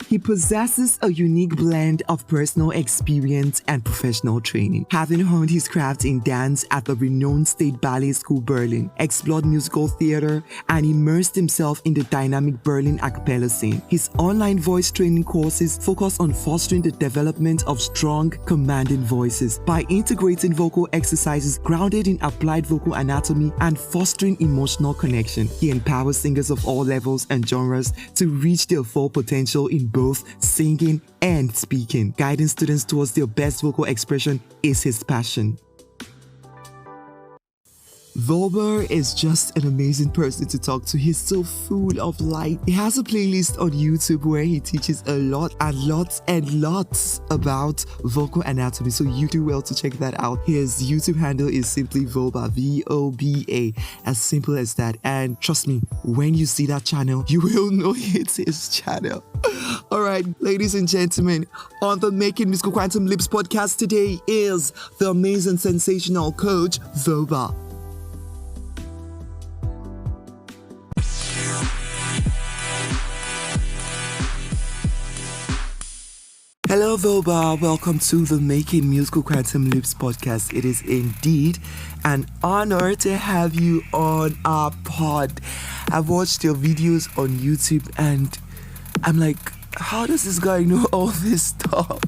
He possesses a unique blend of personal experience and professional training, having honed his craft in dance at the renowned State Ballet School Berlin, explored musical theater, and immersed himself in the dynamic Berlin acapella scene. His online voice training courses focus on fostering the development of strong, commanding voices by integrating vocal exercises grounded in applied vocal anatomy and fostering emotional connection. He empowers singers of all levels and genres to reach their full potential in both singing and speaking. Guiding students towards their best vocal expression is his passion. Voba is just an amazing person to talk to. He's so full of light. He has a playlist on YouTube where he teaches a lot and lots about vocal anatomy, so you do well to check that out. His YouTube handle is simply Voba, V-O-B-A, as simple as that. And trust me, when you see that channel, you will know it's his channel. Alright, ladies and gentlemen, on the Making Musical Quantum Leaps podcast today is the amazing, sensational coach, Voba. Hello Voba, welcome to the Making Musical Quantum Leaps podcast. It is indeed an honor to have you on our pod. I've watched your videos on YouTube and I'm like, how does this guy know all this stuff?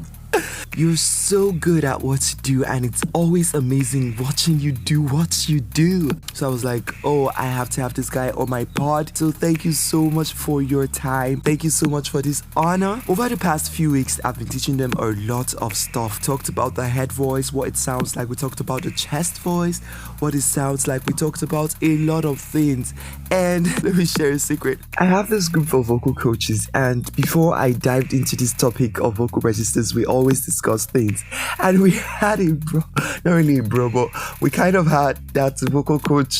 You're so good at what you do and it's always amazing watching you do what you do. So I was like, oh, I have to have this guy on my pod. So thank you so much for your time. Thank you so much for this honor. Over the past few weeks, I've been teaching them a lot of stuff. Talked about the head voice, what it sounds like. We talked about the chest voice, what it sounds like. We talked about a lot of things. And let me share a secret. I have this group of vocal coaches, and before I dived into this topic of vocal registers, we always discuss things. And we had not really a bro, but we kind of had that vocal coach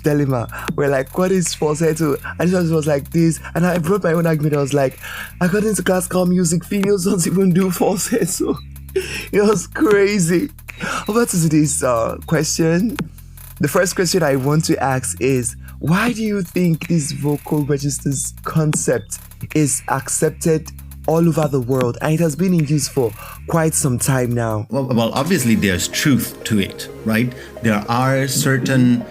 dilemma. We're like, what is falsetto? And she was like this, and I brought my own argument. I was like, according to classical music, females don't even do falsetto. It was crazy. Over to today's question. The first question I want to ask is, why do you think this vocal registers concept is accepted all over the world and it has been in use for quite some time now? Well, obviously there's truth to it, right? There are certain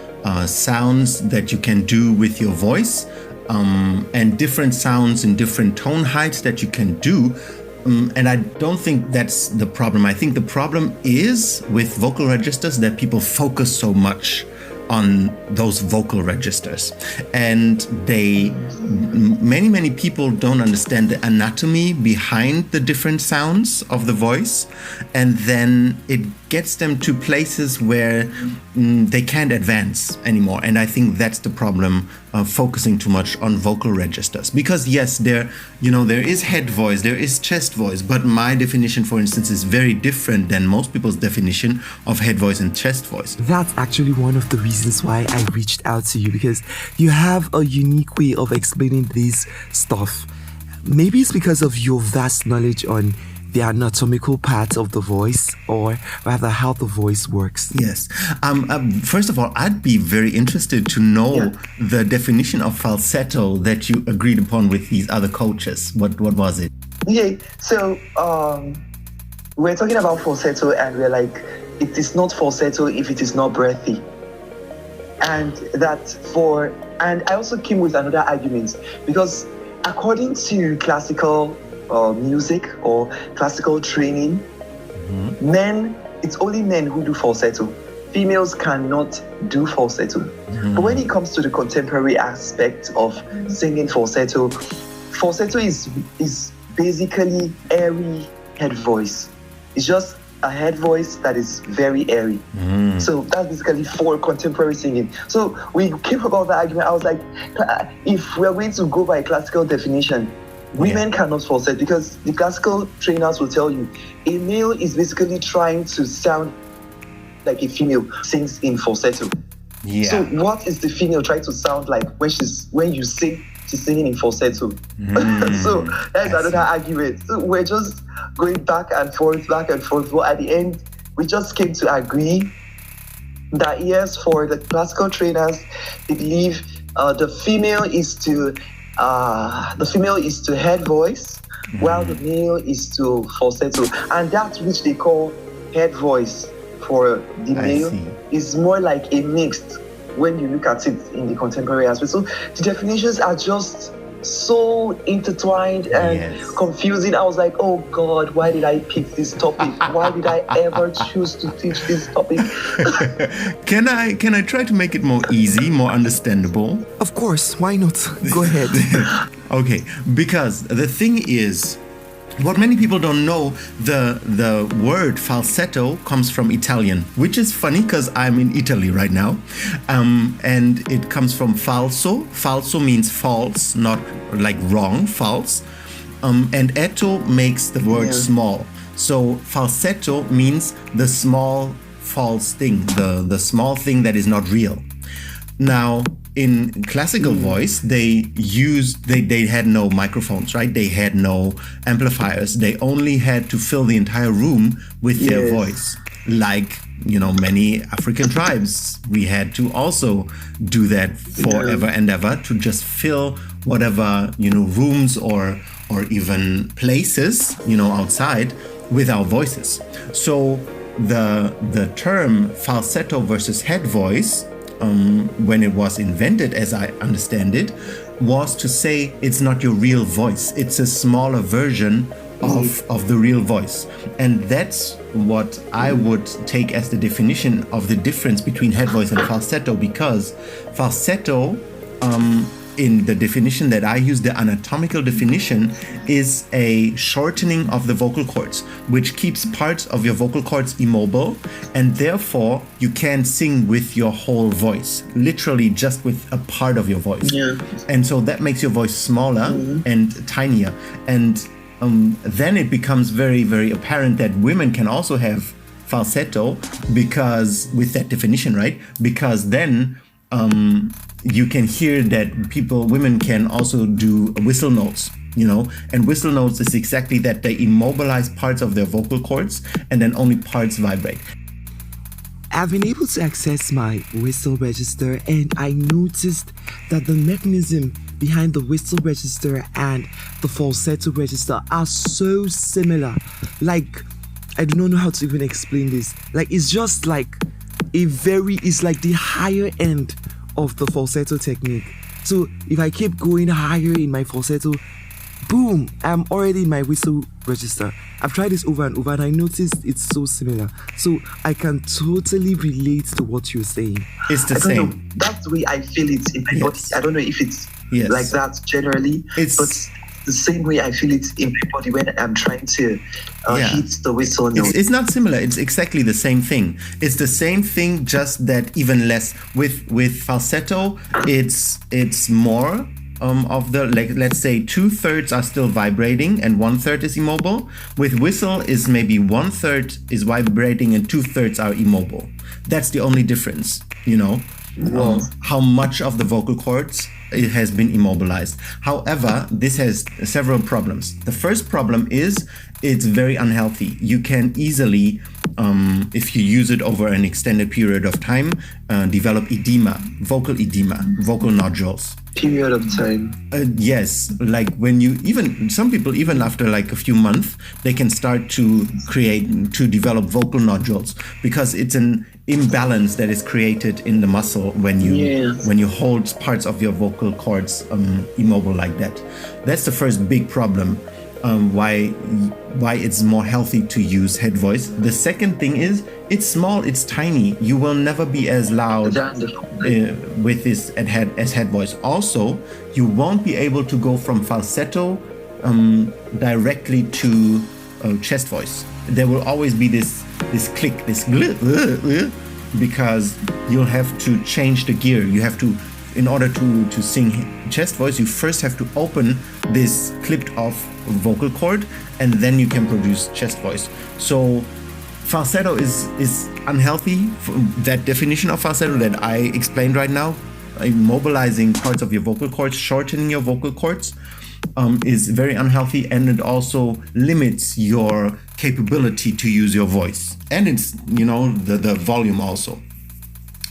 sounds that you can do with your voice and different sounds in different tone heights that you can do. And I don't think that's the problem. I think the problem is with vocal registers that people focus so much on those vocal registers, and many people don't understand the anatomy behind the different sounds of the voice, and then it gets them to places where they can't advance anymore. And I think that's the problem of focusing too much on vocal registers, because yes, there is head voice, there is chest voice, but my definition, for instance, is very different than most people's definition of head voice and chest voice. That's actually one of the reasons why I reached out to you, because you have a unique way of explaining this stuff. Maybe it's because of your vast knowledge on the anatomical part of the voice, or rather how the voice works. Yes. First of all, I'd be very interested to know the definition of falsetto that you agreed upon with these other coaches. What was it? Yeah, so we're talking about falsetto and we're like, it is not falsetto if it is not breathy. And I also came with another argument, because according to classical music or classical training, it's only men who do falsetto. Females cannot do falsetto. But when it comes to the contemporary aspect of singing falsetto is basically airy head voice. It's just a head voice that is very airy. So that's basically for contemporary singing. So we came about the argument. I was like, if we're going to go by classical definition, women cannot falsetto, because the classical trainers will tell you a male is basically trying to sound like a female sings in falsetto. Yeah. So what is the female trying to sound like when you sing? She's singing in falsetto. So that's another argument. So we're just going back and forth. But at the end, we just came to agree that yes, for the classical trainers, they believe the female is to the female is to head voice, while the male is to falsetto. And that which they call head voice for the male is more like a mixed when you look at it in the contemporary aspect. So the definitions are just so intertwined and confusing. I was like, oh God, why did I pick this topic? Why did I ever choose to teach this topic? Can I try to make it more easy, more understandable? Of course, why not? Go ahead. Okay, because the thing is, what many people don't know, the word falsetto comes from Italian, which is funny because I'm in Italy right now. And it comes from falso. Falso means false, not like wrong, false. And etto makes the word small. So falsetto means the small false thing, the small thing that is not real. Now, in classical voice, they had no microphones, right? They had no amplifiers. They only had to fill the entire room with their voice. Like, many African tribes, we had to also do that forever and ever, to just fill whatever, rooms or even places, outside with our voices. So the term falsetto versus head voice, when it was invented, as I understand it, was to say it's not your real voice. It's a smaller version of the real voice. And that's what I would take as the definition of the difference between head voice and falsetto, because falsetto, in the definition that I use, the anatomical definition, is a shortening of the vocal cords, which keeps parts of your vocal cords immobile, and therefore you can sing with your whole voice, literally just with a part of your voice. And so that makes your voice smaller and tinier. And then it becomes very, very apparent that women can also have falsetto, because with that definition, right? Because then you can hear that women can also do whistle notes, and whistle notes is exactly that. They immobilize parts of their vocal cords and then only parts vibrate. I've been able to access my whistle register, and I noticed that the mechanism behind the whistle register and the falsetto register are so similar. Like, I do not know how to even explain this. Like, it's just like it's like the higher end of the falsetto technique. So if I keep going higher in my falsetto, boom, I'm already in my whistle register. I've tried this over and over, and I noticed it's so similar. So I can totally relate to what you're saying. It's the same. That's the way I feel it in my body. I don't know if it's like that generally, but the same way I feel it in my body when I'm trying to hit the whistle note. It's not similar. It's exactly the same thing. It's the same thing, just that even less. With falsetto, it's more of the, let's say 2/3 are still vibrating and 1/3 is immobile. With whistle is maybe 1/3 is vibrating and 2/3 are immobile. That's the only difference, how much of the vocal cords it has been immobilized. However, this has several problems. The first problem is it's very unhealthy. You can easily, if you use it over an extended period of time, develop edema, vocal nodules. Period of time. Yes, like when some people, even after like a few months, they can start to develop vocal nodules, because it's an imbalance that is created in the muscle when you hold parts of your vocal cords immobile like that. That's the first big problem. Why it's more healthy to use head voice. The second thing is it's small, it's tiny. You will never be as loud with this as head voice. Also, you won't be able to go from falsetto directly to chest voice. There will always be this click, this because you'll have to change the gear. You have to, in order to sing chest voice, you first have to open this clipped off vocal cord, and then you can produce chest voice. So falsetto is unhealthy. That definition of falsetto that I explained right now, immobilizing parts of your vocal cords, shortening your vocal cords, is very unhealthy, and it also limits your capability to use your voice. And it's, the volume also.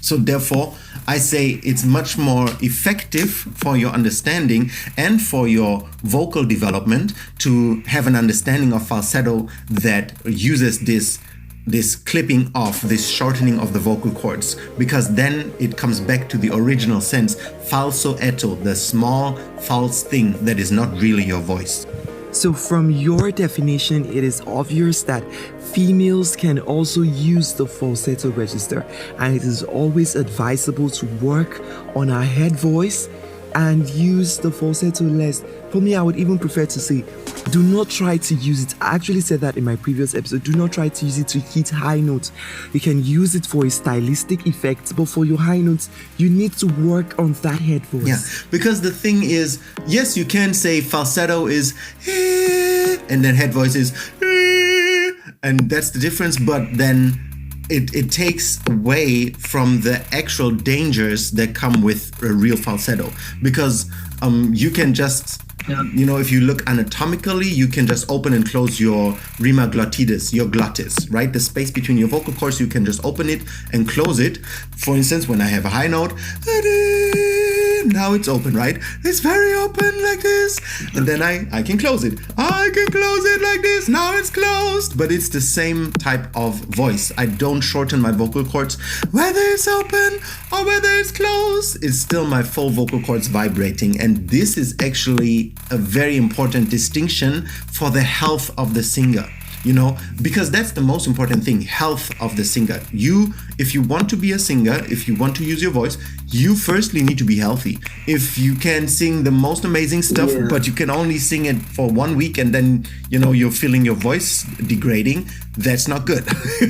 So therefore, I say it's much more effective for your understanding and for your vocal development to have an understanding of falsetto that uses this clipping off, this shortening of the vocal cords, because then it comes back to the original sense, falsetto, the small false thing that is not really your voice. So from your definition, it is obvious that females can also use the falsetto register, and it is always advisable to work on our head voice and use the falsetto less. For me, I would even prefer to say, do not try to use it. I actually said that in my previous episode. Do not try to use it to hit high notes. You can use it for a stylistic effect, but for your high notes, you need to work on that head voice. Yeah, because the thing is, yes, you can say falsetto is and then head voice is and that's the difference, but then it takes away from the actual dangers that come with a real falsetto, because you can just, if you look anatomically, you can just open and close your rima glottis, your glottis, right? The space between your vocal cords, you can just open it and close it. For instance, when I have a high note, now it's open, right? It's very open like this, and then I can close it. I can close it like this. Now it's closed, but it's the same type of voice. I don't shorten my vocal cords, whether it's open or whether it's closed. It's still my full vocal cords vibrating, and this is actually a very important distinction for the health of the singer. Because that's the most important thing, health of the singer. If you want to be a singer, if you want to use your voice, you firstly need to be healthy. If you can sing the most amazing stuff, but you can only sing it for 1 week and then, you're feeling your voice degrading, that's not good.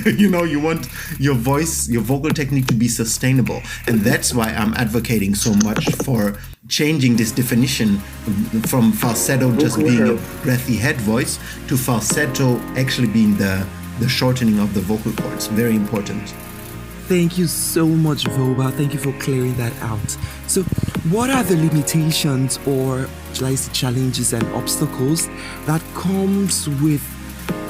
You want your voice, your vocal technique to be sustainable. And that's why I'm advocating so much for changing this definition from falsetto just being a breathy head voice to falsetto actually being the shortening of the vocal cords. Very important. Thank you so much, Voba. Thank you for clearing that out. So what are the limitations, or shall I say challenges and obstacles that comes with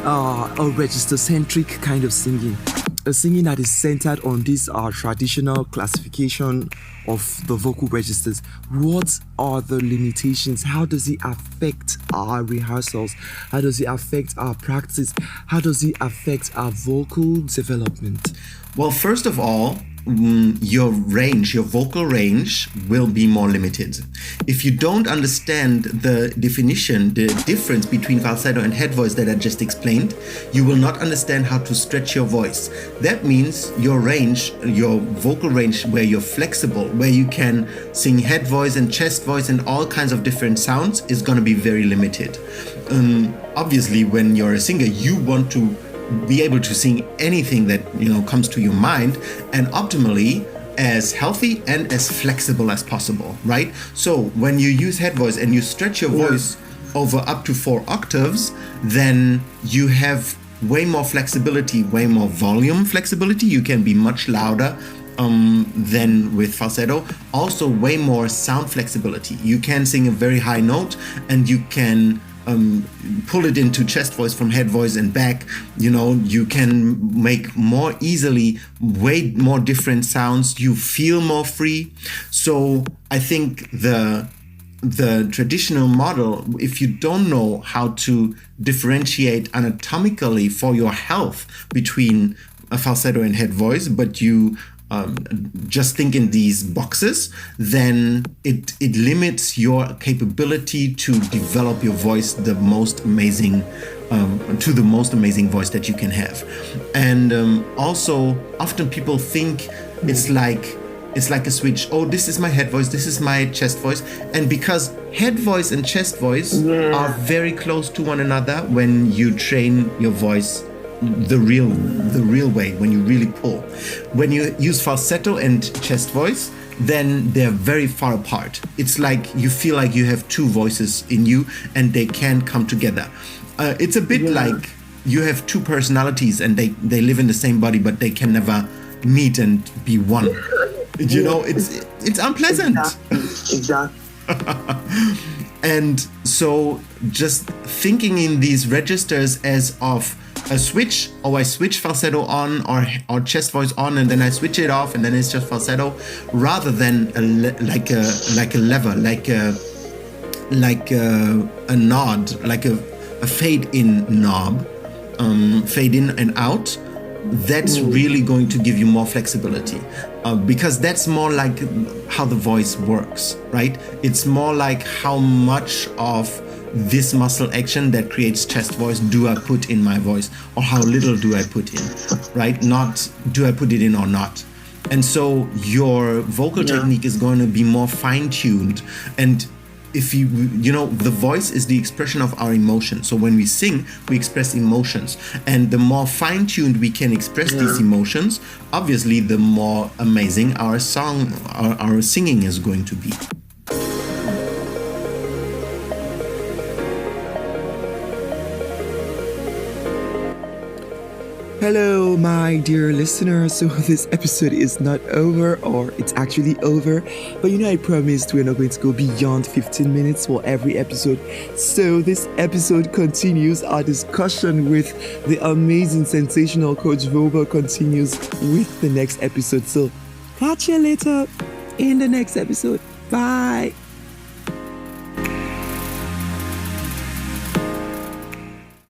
a register-centric kind of singing? A singing that is centered on this traditional classification of the vocal registers. What are the limitations? How does it affect our rehearsals? How does it affect our practice? How does it affect our vocal development? Well, first of all, your vocal range will be more limited. If you don't understand the definition, the difference between falsetto and head voice that I just explained, you will not understand how to stretch your voice. That means your range, your vocal range where you're flexible, where you can sing head voice and chest voice and all kinds of different sounds, is going to be very limited. Obviously, when you're a singer, you want to be able to sing anything that comes to your mind, and optimally as healthy and as flexible as possible, right? So when you use head voice and you stretch your voice over up to 4 octaves, then you have way more flexibility, way more volume flexibility. You can be much louder than with falsetto. Also way more sound flexibility. You can sing a very high note and you can pull it into chest voice from head voice and back. You can make more easily way more different sounds. You feel more free. So I think the traditional model, if you don't know how to differentiate anatomically for your health between a falsetto and head voice, but you just think in these boxes, then it limits your capability to develop your voice to the most amazing voice that you can have. And also, often people think it's like a switch. Oh, this is my head voice, this is my chest voice. And because head voice and chest voice are very close to one another when you train your voice the real way, when you really pull. When you use falsetto and chest voice, then they're very far apart. It's like you feel like you have 2 voices in you and they can't come together. It's a bit like you have 2 personalities and they live in the same body, but they can never meet and be one. It's unpleasant. Exactly. And so just thinking in these registers as of a switch, or I switch falsetto on or chest voice on, and then I switch it off, and then it's just falsetto, rather than like a lever, like a nod, like a fade in knob, fade in and out. That's really going to give you more flexibility, because that's more like how the voice works, right? It's more like how much of this muscle action that creates chest voice do I put in my voice, or how little do I put in, right? Not do I put it in or not. And so your vocal technique is going to be more fine-tuned. And if you know, the voice is the expression of our emotions. So when we sing, we express emotions. And the more fine-tuned we can express these emotions, obviously the more amazing our song, our singing is going to be. Hello, my dear listeners. So this episode is not over, or it's actually over. But I promised we're not going to go beyond 15 minutes for every episode. So this episode continues. Our discussion with the amazing, sensational Coach Voba continues with the next episode. So catch you later in the next episode. Bye.